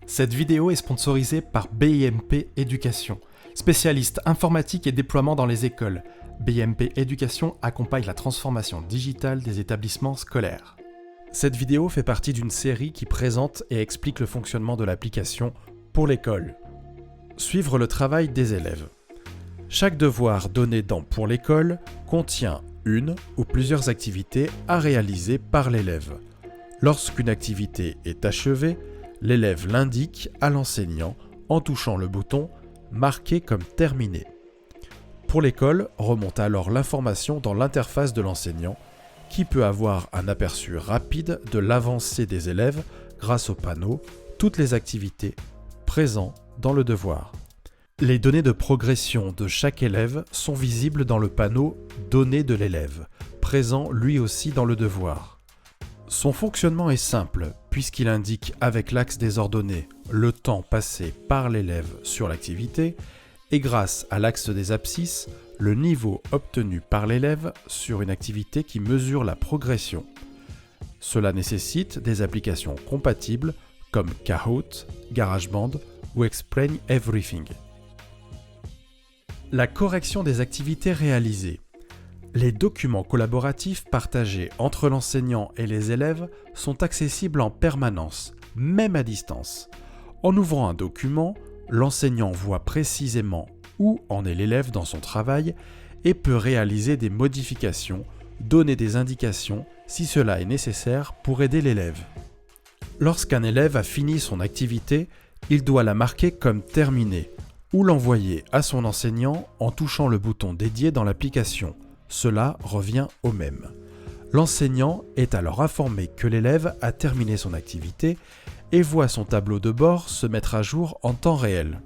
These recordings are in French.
Cette vidéo est sponsorisée par BIMP Éducation, spécialiste informatique et déploiement dans les écoles. BIMP Éducation accompagne la transformation digitale des établissements scolaires. Cette vidéo fait partie d'une série qui présente et explique le fonctionnement de l'application pour l'école. Suivre le travail des élèves. Chaque devoir donné dans Pour l'école contient une ou plusieurs activités à réaliser par l'élève. Lorsqu'une activité est achevée, l'élève l'indique à l'enseignant en touchant le bouton marqué comme terminé. Pour l'école, remonte alors l'information dans l'interface de l'enseignant qui peut avoir un aperçu rapide de l'avancée des élèves grâce au panneau Toutes les activités présents dans le devoir. Les données de progression de chaque élève sont visibles dans le panneau Données de l'élève, présent lui aussi dans le devoir. Son fonctionnement est simple, puisqu'il indique avec l'axe des ordonnées le temps passé par l'élève sur l'activité et grâce à l'axe des abscisses, le niveau obtenu par l'élève sur une activité qui mesure la progression. Cela nécessite des applications compatibles comme Kahoot, GarageBand ou Explain Everything. La correction des activités réalisées. Les documents collaboratifs partagés entre l'enseignant et les élèves sont accessibles en permanence, même à distance. En ouvrant un document, l'enseignant voit précisément où en est l'élève dans son travail et peut réaliser des modifications, donner des indications si cela est nécessaire pour aider l'élève. Lorsqu'un élève a fini son activité, il doit la marquer comme terminée ou l'envoyer à son enseignant en touchant le bouton dédié dans l'application. Cela revient au même. L'enseignant est alors informé que l'élève a terminé son activité et voit son tableau de bord se mettre à jour en temps réel.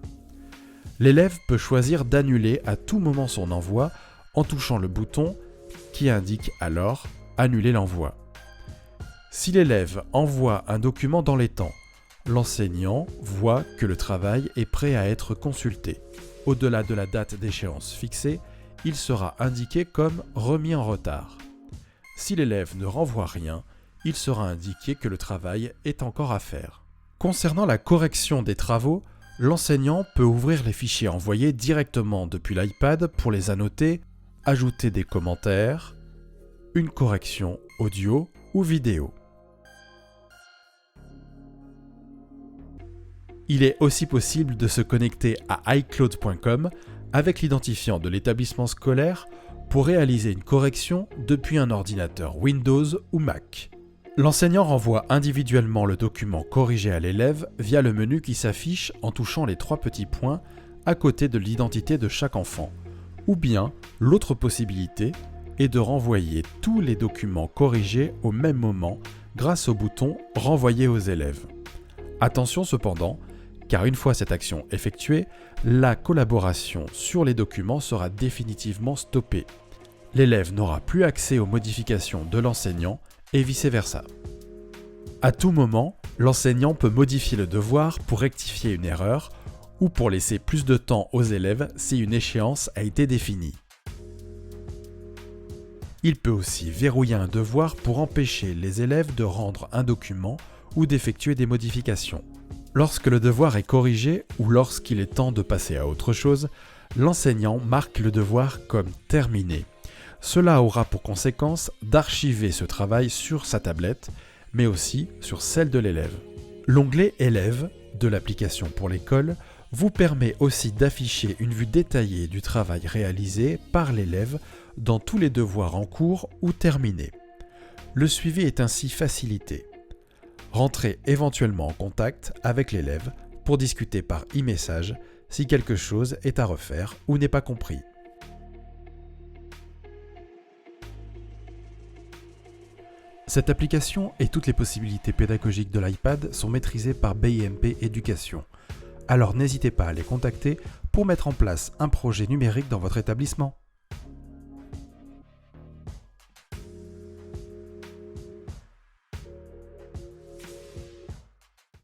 L'élève peut choisir d'annuler à tout moment son envoi en touchant le bouton qui indique alors « Annuler l'envoi ». Si l'élève envoie un document dans les temps, l'enseignant voit que le travail est prêt à être consulté. Au-delà de la date d'échéance fixée, il sera indiqué comme « remis en retard ». Si l'élève ne renvoie rien, il sera indiqué que le travail est encore à faire. Concernant la correction des travaux, l'enseignant peut ouvrir les fichiers envoyés directement depuis l'iPad pour les annoter, ajouter des commentaires, une correction audio ou vidéo. Il est aussi possible de se connecter à iCloud.com avec l'identifiant de l'établissement scolaire pour réaliser une correction depuis un ordinateur Windows ou Mac. L'enseignant renvoie individuellement le document corrigé à l'élève via le menu qui s'affiche en touchant les 3 petits points à côté de l'identité de chaque enfant. Ou bien, l'autre possibilité est de renvoyer tous les documents corrigés au même moment grâce au bouton « Renvoyer aux élèves ». Attention cependant, car une fois cette action effectuée, la collaboration sur les documents sera définitivement stoppée. L'élève n'aura plus accès aux modifications de l'enseignant et vice-versa. À tout moment, l'enseignant peut modifier le devoir pour rectifier une erreur ou pour laisser plus de temps aux élèves si une échéance a été définie. Il peut aussi verrouiller un devoir pour empêcher les élèves de rendre un document ou d'effectuer des modifications. Lorsque le devoir est corrigé ou lorsqu'il est temps de passer à autre chose, l'enseignant marque le devoir comme terminé. Cela aura pour conséquence d'archiver ce travail sur sa tablette, mais aussi sur celle de l'élève. L'onglet « Élèves » de l'application pour l'école vous permet aussi d'afficher une vue détaillée du travail réalisé par l'élève dans tous les devoirs en cours ou terminés. Le suivi est ainsi facilité. Rentrez éventuellement en contact avec l'élève pour discuter par e-message si quelque chose est à refaire ou n'est pas compris. Cette application et toutes les possibilités pédagogiques de l'iPad sont maîtrisées par BIMP Éducation. Alors n'hésitez pas à les contacter pour mettre en place un projet numérique dans votre établissement.